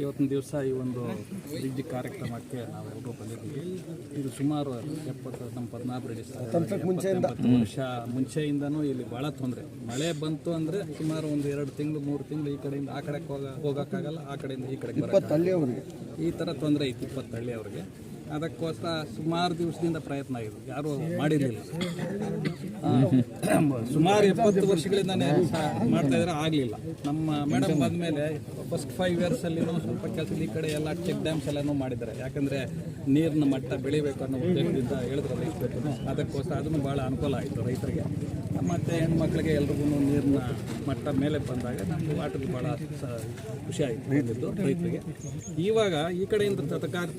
ಇವತ್ತಿನ ದಿವಸ ಈ ಒಂದು ಬ್ರಿಡ್ಜ್ ಕಾರ್ಯಕ್ರಮಕ್ಕೆ ನಾವು ಬಂದಿದ್ದೀವಿ. ಇದು ಸುಮಾರು 70 ನಮ್ಮ ಪದ್ಮನಾಭರೆಡ್ಡಿ ವರ್ಷ ಮುಂಚೆಯಿಂದನೂ ಇಲ್ಲಿ ಭಾಳ ತೊಂದರೆ. ಮಳೆ ಬಂತು ಅಂದರೆ ಸುಮಾರು ಒಂದು 2 ತಿಂಗಳು 3 ತಿಂಗಳು ಈ ಕಡೆಯಿಂದ ಆ ಕಡೆಗೆ ಹೋಗೋಕ್ಕಾಗಲ್ಲ, ಆ ಕಡೆಯಿಂದ ಈ ಕಡೆಗೆ ಬರೋಕ್ಕಾಗಲ್ಲ. ಈ ಥರ ತೊಂದರೆ ಇತ್ತು 20 ಹಳ್ಳಿಯವ್ರಿಗೆ. ಅದಕ್ಕೋಸ್ಕರ ಸುಮಾರು ದಿವಸದಿಂದ ಪ್ರಯತ್ನ ಆಗಿದೆ, ಯಾರೂ ಮಾಡಿರಲಿಲ್ಲ. ಸುಮಾರು 70 ವರ್ಷಗಳಿಂದನೇ ಮಾಡ್ತಾಯಿದ್ರೆ ಆಗಲಿಲ್ಲ. ನಮ್ಮ ಮೇಡಮ್ ಬಂದಮೇಲೆ ಫಸ್ಟ್ 5 ಇಯರ್ಸಲ್ಲಿನೂ ಸ್ವಲ್ಪ ಕೆಲಸ ಈ ಕಡೆ ಎಲ್ಲ ಚೆಕ್ ಡ್ಯಾಮ್ಸ್ ಎಲ್ಲನೂ ಮಾಡಿದ್ದಾರೆ. ಯಾಕಂದರೆ ನೀರಿನ ಮಟ್ಟ ಬೆಳಿಬೇಕು ಅನ್ನೋ ಉದ್ದೇಶದಿಂದ ಹೇಳಿದ್ರು ರೈತರು. ಅದಕ್ಕೋಸ್ಕರ ಅದನ್ನು ಭಾಳ ಅನುಕೂಲ ಆಯಿತು ರೈತರಿಗೆ. ಮತ್ತು ಹೆಣ್ಮಕ್ಳಿಗೆ ಎಲ್ರಿಗೂ ನೀರಿನ ಮಟ್ಟ ಮೇಲೆ ಬಂದಾಗ ನಮಗೆ ವಾಟರ್ಗೆ ಭಾಳ ಖುಷಿ ಆಯಿತು ರೈತರಿಗೆ. ಇವಾಗ ಈ ಕಡೆಯಿಂದ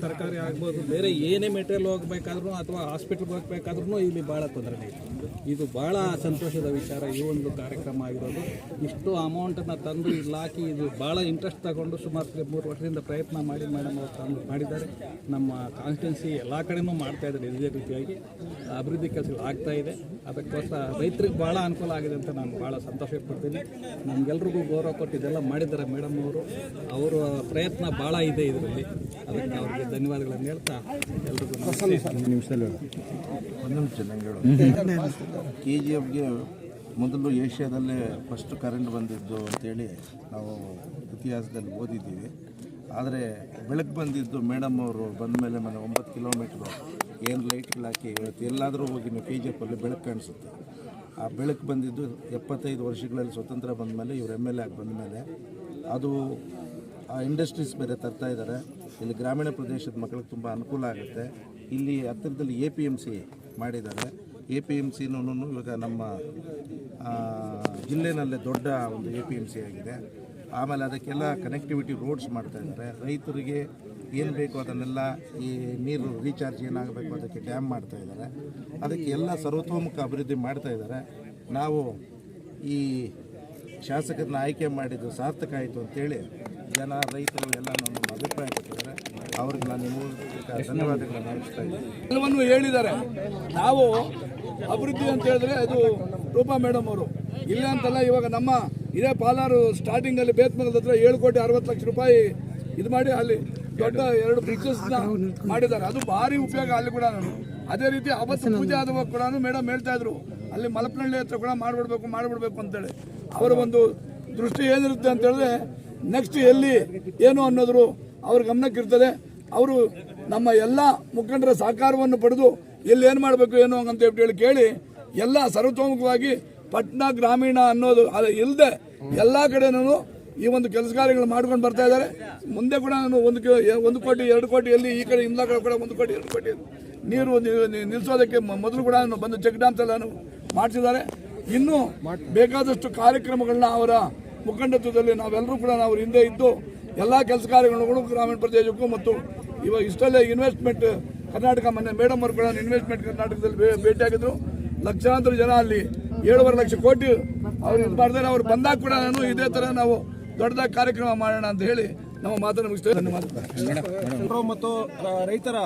ತರಕಾರಿ ಆಗ್ಬೋದು, ಬೇರೆ ಏನೇ ಮೆಟೀರಿಯಲ್ ಹೋಗಬೇಕಾದ್ರೂ ಅಥವಾ ಹಾಸ್ಪಿಟ್ಲ್ಗೆ ಹೋಗಬೇಕಾದ್ರೂ ಇಲ್ಲಿ ಭಾಳ ತೊಂದರೆ ಇದೆ. ಇದು ಭಾಳ ಸಂತೋಷದ ವಿಚಾರ. ಈ ಒಂದು ಕಾರ್ಯಕ್ರಮ ಆಗಿರೋದು, ಇಷ್ಟು ಅಮೌಂಟನ್ನು ತಂದು ಇಲ್ಲಿ ಹಾಕಿ ಇದು ಭಾಳ ಇಂಟ್ರೆಸ್ಟ್ ತಗೊಂಡು ಸುಮಾರು 3 ವರ್ಷದಿಂದ ಪ್ರಯತ್ನ ಮಾಡಿ ಮೇಡಮ್ ಅವರು ತಂದು ಮಾಡಿದ್ದಾರೆ. ನಮ್ಮ ಕಾನ್ಸ್ಟಿಟ್ಯೂನ್ಸಿ ಎಲ್ಲ ಕಡೆಯೂ ಮಾಡ್ತಾಯಿದ್ದಾರೆ. ಇದೇ ರೀತಿಯಾಗಿ ಅಭಿವೃದ್ಧಿ ಕೆಲಸಗಳು ಆಗ್ತಾಯಿದೆ. ಅದಕ್ಕೋಸ್ಕರ ರೈತರಿಗೆ ಭಾಳ ಅನುಕೂಲ ಆಗಿದೆ ಅಂತ ನಾನು ಭಾಳ ಸಂತೋಷ ಪಡ್ತೀನಿ. ನಮಗೆಲ್ರಿಗೂ ಗೌರವ ಕೊಟ್ಟು ಇದೆಲ್ಲ ಮಾಡಿದ್ದಾರೆ ಮೇಡಮ್ ಅವರು. ಅವರ ಪ್ರಯತ್ನ ಭಾಳ ಇದೆ ಇದರಲ್ಲಿ. ಅದಕ್ಕೆ ಅವ್ರಿಗೆ ಧನ್ಯವಾದಗಳನ್ನು ಹೇಳ್ತಾ ಎಲ್ರಿಗೂ KGFಗೆ ಮೊದಲು ಏಷ್ಯಾದಲ್ಲೇ ಫಸ್ಟ್ ಕರೆಂಟ್ ಬಂದಿದ್ದು ಅಂತೇಳಿ ನಾವು ಇತಿಹಾಸದಲ್ಲಿ ಓದಿದ್ದೀವಿ. ಆದರೆ ಬೆಳಕು ಬಂದಿದ್ದು ಮೇಡಮ್ ಅವರು ಬಂದ ಮೇಲೆ 9 ಕಿಲೋಮೀಟ್ರು ಏನು ಲೈಟ್ಗಳು ಹಾಕಿ ಇವತ್ತು ಎಲ್ಲಾದರೂ ಹೋಗಿ ನೀವು KGFಲ್ಲಿ ಬೆಳಕು ಕಾಣಿಸುತ್ತೆ. ಆ ಬೆಳಕು ಬಂದಿದ್ದು 75 ವರ್ಷಗಳಲ್ಲಿ ಸ್ವತಂತ್ರ ಬಂದ ಮೇಲೆ ಇವರು MLA ಆಗಿ ಬಂದ ಮೇಲೆ ಅದು ಆ ಇಂಡಸ್ಟ್ರೀಸ್ ಬೇರೆ ತರ್ತಾ ಇದ್ದಾರೆ. ಇಲ್ಲಿ ಗ್ರಾಮೀಣ ಪ್ರದೇಶದ ಮಕ್ಕಳಿಗೆ ತುಂಬ ಅನುಕೂಲ ಆಗುತ್ತೆ. ಇಲ್ಲಿ ಹತ್ತಿರದಲ್ಲಿ APMC ಮಾಡಿದ್ದಾರೆ. APMCನೂ ಇವಾಗ ನಮ್ಮ ಜಿಲ್ಲೆನಲ್ಲೇ ದೊಡ್ಡ ಒಂದು APMC ಆಗಿದೆ. ಆಮೇಲೆ ಅದಕ್ಕೆಲ್ಲ ಕನೆಕ್ಟಿವಿಟಿ ರೋಡ್ಸ್ ಮಾಡ್ತಾಯಿದ್ದಾರೆ. ರೈತರಿಗೆ ಏನು ಬೇಕೋ ಅದನ್ನೆಲ್ಲ ಈ ನೀರು ರೀಚಾರ್ಜ್ ಏನಾಗಬೇಕು ಅದಕ್ಕೆ ಡ್ಯಾಮ್ ಮಾಡ್ತಾಯಿದ್ದಾರೆ. ಅದಕ್ಕೆ ಎಲ್ಲ ಸರ್ವತೋಮುಖ ಅಭಿವೃದ್ಧಿ ಮಾಡ್ತಾಯಿದ್ದಾರೆ. ನಾವು ಈ ಶಾಸಕರನ್ನ ಆಯ್ಕೆ ಮಾಡಿದ್ದು ಸಾರ್ಥಕ ಆಯಿತು ಅಂತೇಳಿ ಜನ ರೈತರು ಎಲ್ಲ ನಮ್ಮ ಅಭಿಪ್ರಾಯ ಕೊಟ್ಟಿದ್ದಾರೆ. ಅವ್ರಿಗೆ ನಾನು ಧನ್ಯವಾದಗಳನ್ನು ಅರ್ಪಿಸ್ತಾ ಇದ್ದೀನಿ. ಎಲ್ಲವನ್ನೂ ಹೇಳಿದ್ದಾರೆ. ನಾವು ಅಭಿವೃದ್ಧಿ ಅಂತ ಹೇಳಿದ್ರೆ ಅದು ರೂಪಾ ಮೇಡಮ್ ಅವರು ಇಲ್ಲ ಅಂತಲ್ಲ. ಇವಾಗ ನಮ್ಮ ಇದೇ ಪಾಲಾರು ಸ್ಟಾರ್ಟಿಂಗಲ್ಲಿ ಬೇತ್ಮಂಗಲದ ಹತ್ರ 7 ಕೋಟಿ 60 ಲಕ್ಷ ರೂಪಾಯಿ ಇದು ಮಾಡಿ ಅಲ್ಲಿ ದೊಡ್ಡ 2 ಬ್ರಿಡ್ಜಸ್ನ ಮಾಡಿದ್ದಾರೆ. ಅದು ಭಾರಿ ಉಪಯೋಗ ಅಲ್ಲಿ ಕೂಡ. ಅದೇ ರೀತಿ ಅವತ್ತು ಪೂಜೆ ಆದವಾಗ ಕೂಡ ಮೇಡಮ್ ಹೇಳ್ತಾ ಇದ್ರು ಅಲ್ಲಿ ಮಲಪನಹಳ್ಳಿ ಹತ್ರ ಕೂಡ ಮಾಡಿಬಿಡ್ಬೇಕು ಅಂತೇಳಿ. ಅವರ ಒಂದು ದೃಷ್ಟಿ ಏನಿರುತ್ತೆ ಅಂತ ಹೇಳಿದ್ರೆ ನೆಕ್ಸ್ಟ್ ಎಲ್ಲಿ ಏನು ಅನ್ನೋದ್ರು ಅವ್ರ ಗಮನಕ್ಕಿರ್ತದೆ. ಅವರು ನಮ್ಮ ಎಲ್ಲ ಮುಖಂಡರ ಸಹಕಾರವನ್ನು ಪಡೆದು ಎಲ್ಲಿ ಏನು ಮಾಡಬೇಕು ಏನು ಅಂತ ಹೇಳಿ ಕೇಳಿ ಎಲ್ಲ ಸರ್ವತೋಮುಖವಾಗಿ ಪಟ್ಟಣ ಗ್ರಾಮೀಣ ಅನ್ನೋದು ಅದು ಇಲ್ಲದೆ ಎಲ್ಲ ಕಡೆನೂ ಈ ಒಂದು ಕೆಲಸ ಕಾರ್ಯಗಳು ಮಾಡ್ಕೊಂಡು ಬರ್ತಾ ಇದ್ದಾರೆ. ಮುಂದೆ ಕೂಡ ನಾನು 1 ಕೋಟಿ 2 ಕೋಟಿ ಎಲ್ಲಿ ಈ ಕಡೆ ಇಂದ ಕೂಡ 1 ಕೋಟಿ 2 ಕೋಟಿ ನೀರು ನಿಲ್ಲಿಸೋದಕ್ಕೆ ಮೊದಲು ಕೂಡ ಬಂದು ಚೆಕ್ ಡ್ಯಾಮ್ಸ್ ಎಲ್ಲ ಮಾಡಿಸಿದ್ದಾರೆ. ಇನ್ನೂ ಬೇಕಾದಷ್ಟು ಕಾರ್ಯಕ್ರಮಗಳನ್ನ ಅವರ ಮುಖಂಡತ್ವದಲ್ಲಿ ನಾವೆಲ್ಲರೂ ಕೂಡ ನಾವು ಹಿಂದೆ ಇದ್ದು ಎಲ್ಲ ಕೆಲಸ ಕಾರ್ಯಗಳು ಗ್ರಾಮೀಣ ಪ್ರದೇಶಕ್ಕೂ ಮತ್ತು ಇವಾಗ ಇಷ್ಟಲ್ಲೇ ಇನ್ವೆಸ್ಟ್ಮೆಂಟ್ ಕರ್ನಾಟಕ ಮೊನ್ನೆ ಮೇಡಮ್ ಅವರು ಕೂಡ ಇನ್ವೆಸ್ಟ್ಮೆಂಟ್ ಕರ್ನಾಟಕದಲ್ಲಿ ಭೇಟಿಯಾಗಿದ್ರು. ಲಕ್ಷಾಂತರ ಜನ ಅಲ್ಲಿ 7.5 ಲಕ್ಷ ಕೋಟಿ ಅವ್ರು ಇದು ಮಾಡಿದ್ದಾರೆ. ಅವ್ರು ಬಂದಾಗ ಕೂಡ ನಾನು ಇದೇ ಥರ ನಾವು ದೊಡ್ಡದಾಗಿ ಕಾರ್ಯಕ್ರಮ ಮಾಡೋಣ ಅಂತ ಹೇಳಿ ನಾವು ಮಾತನ್ನು ಮುಗಿಸ್ತೇವೆ. ಧನ್ಯವಾದ. ಮತ್ತು ರೈತರ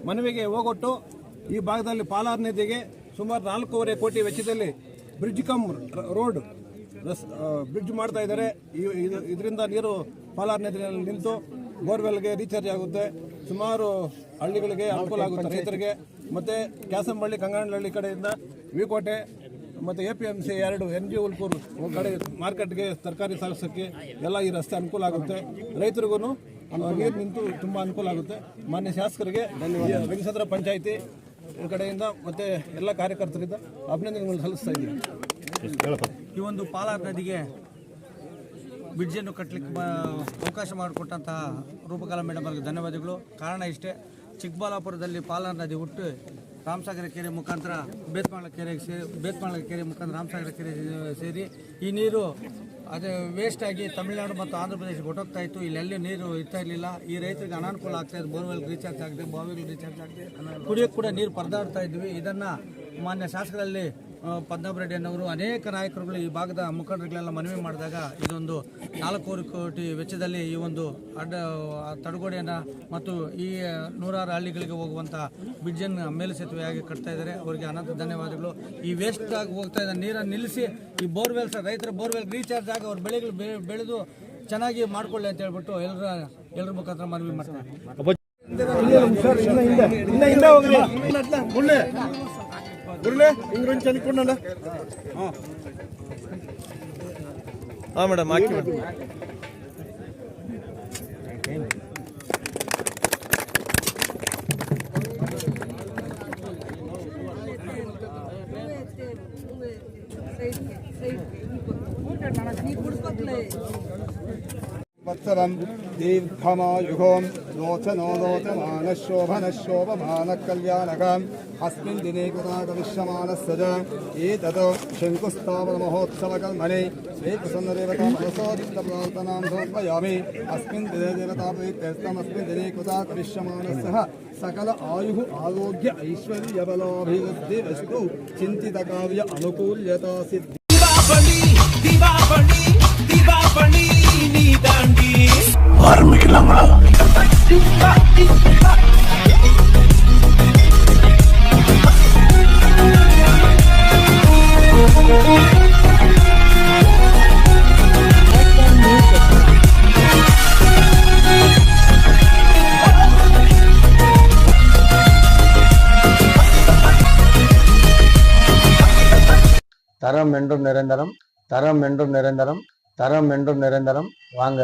ಮನವಿಗೆ ಹೋಗೊಟ್ಟು ಈ ಭಾಗದಲ್ಲಿ ಪಾಲಾರ್ ನದಿಗೆ ಸುಮಾರು 4.5 ಕೋಟಿ ವೆಚ್ಚದಲ್ಲಿ ಬ್ರಿಡ್ಜ್ ಕಮ್ ರೋಡ್ ಬ್ರಿಡ್ಜ್ ಮಾಡ್ತಾ ಇದ್ದಾರೆ. ಇದರಿಂದ ನೀರು ಪಾಲಾರ್ ನದಿಯಲ್ಲಿ ನಿಂತು ಬೋರ್ವೆಲ್ಗೆ ರೀಚಾರ್ಜ್ ಆಗುತ್ತೆ. ಸುಮಾರು ಹಳ್ಳಿಗಳಿಗೆ ಅನುಕೂಲ ಆಗುತ್ತೆ ರೈತರಿಗೆ. ಮತ್ತು ಕ್ಯಾಸಂಬಳ್ಳಿ ಕಂಗನಹಳ್ಳಿ ಕಡೆಯಿಂದ ವಿಕೋಟೆ ಮತ್ತು APMC 2 NG ಉಲ್ಪೂರ್ ಕಡೆ ಮಾರ್ಕೆಟ್ಗೆ ತರಕಾರಿ ಸಾಗಿಸೋಕ್ಕೆ ಎಲ್ಲ ಈ ರಸ್ತೆ ಅನುಕೂಲ ಆಗುತ್ತೆ. ರೈತರಿಗೂ ನೀರು ನಿಂತು ತುಂಬ ಅನುಕೂಲ ಆಗುತ್ತೆ. ಮಾನ್ಯ ಶಾಸಕರಿಗೆ ವೆಂಕಟೇಶ್ವರ ಪಂಚಾಯಿತಿ ಕಡೆಯಿಂದ ಮತ್ತು ಎಲ್ಲ ಕಾರ್ಯಕರ್ತರಿಂದ ಅಭಿನಂದನೆಗಳನ್ನು ಸಲ್ಲಿಸ್ತಾ ಇದ್ದೀನಿ. ಈ ಒಂದು ಪಾಲಾರ್ ನದಿಗೆ ಬ್ರಿಡ್ಜನ್ನು ಕಟ್ಟಲಿಕ್ಕೆ ಅವಕಾಶ ಮಾಡಿಕೊಟ್ಟಂತಹ ರೂಪಕಲಾ ಮೇಡಮ್ ಅವರಿಗೆ ಧನ್ಯವಾದಗಳು. ಕಾರಣ ಇಷ್ಟೇ, ಚಿಕ್ಕಬಳ್ಳಾಪುರದಲ್ಲಿ ಪಾಲಾರ್ ನದಿ ಹುಟ್ಟು ರಾಮಸಾಗರ ಕೆರೆ ಮುಖಾಂತರ ಬೇತ್ಮಾಳ ಕೆರೆ ಮುಖಾಂತರ ರಾಮಸಾಗರ ಕೆರೆ ಸೇರಿ ಈ ನೀರು ಅದು ವೇಸ್ಟ್ ಆಗಿ ತಮಿಳುನಾಡು ಮತ್ತು ಆಂಧ್ರ ಪ್ರದೇಶಕ್ಕೆ ಹೊಟ್ಟೋಗ್ತಾ ಇತ್ತು. ಇಲ್ಲೆಲ್ಲಿ ನೀರು ಇರ್ತಾ ಇರಲಿಲ್ಲ. ಈ ರೈತರಿಗೆ ಅನಾನುಕೂಲ ಆಗ್ತಾಯಿತ್ತು. ಬೋರ್ವೆಲ್ ರೀಚಾರ್ಜ್ ಆಗದೆ, ಬಾವಿಗಳು ರೀಚಾರ್ಜ್ ಆಗದೆ, ಕುಡಿಯೋಕ್ಕೆ ಕೂಡ ನೀರು ಪರದಾಡ್ತಾ ಇದ್ವಿ. ಇದನ್ನು ಮಾನ್ಯ ಶಾಸಕರಲ್ಲಿ ಪದ್ಮನಾಭರೆಡ್ಡಿ ಅನ್ನೋರು ಅನೇಕ ನಾಯಕರುಗಳು ಈ ಭಾಗದ ಮುಖಂಡರುಗಳೆಲ್ಲ ಮನವಿ ಮಾಡಿದಾಗ ಇದೊಂದು 4 ಕೋಟಿ ವೆಚ್ಚದಲ್ಲಿ ಈ ಒಂದು ತಡೆಗೋಡೆಯನ್ನು ಮತ್ತು ಈ 100 ಹಳ್ಳಿಗಳಿಗೆ ಹೋಗುವಂಥ ಬ್ರಿಡ್ಜನ್ನು ಮೇಲು ಸೇತುವೆಯಾಗಿ ಕಟ್ತಾ ಇದ್ದಾರೆ. ಅವರಿಗೆ ಅನಂತ ಧನ್ಯವಾದಗಳು. ಈ ವೇಸ್ಟ್ ಆಗಿ ಹೋಗ್ತಾ ಇದ್ದ ನೀರನ್ನು ನಿಲ್ಲಿಸಿ ಈ ಬೋರ್ವೆಲ್ಸ್ ರೈತರ ಬೋರ್ವೆಲ್ ರೀಚಾರ್ಜ್ ಆಗಿ ಅವ್ರ ಬೆಳೆಗಳು ಬೆಳೆದು ಚೆನ್ನಾಗಿ ಮಾಡ್ಕೊಳ್ಳಿ ಅಂತ ಹೇಳ್ಬಿಟ್ಟು ಎಲ್ಲರ ಮುಖಾಂತರ ಮನವಿ ಮಾಡ್ತಾರೆ. ಮೇಡಮ್ ಹಾಕಿ वत्सरं दीर्घमायुगों लोचनो लोचमानशोभनशोभमानकल्याणकम् अस्मिन् दिने कृतागमिष्यमानस्य च एतत् शङ्कुस्थापनमहोत्सवकर्मणि श्रीप्रसन्नदेवता मनसोदिष्टप्रार्थनां समर्पयामि। अस्मिन् दिने देवताप्रीत्यर्थमस्मिन् दिने कृतागमिष्यमानस्य सकल आयुः आरोग्य ऐश्वर्यबलाभिवृद्धिरस्तु चिन्तितकार्य अनुकूल्यता सिद्धि। ஆரம்பிக்கலாங்களா? தரம் என்றும் நிரந்தரம், தரம் என்றும் நிரந்தரம், தரம் என்றும் நிரந்தரம். வாங்க.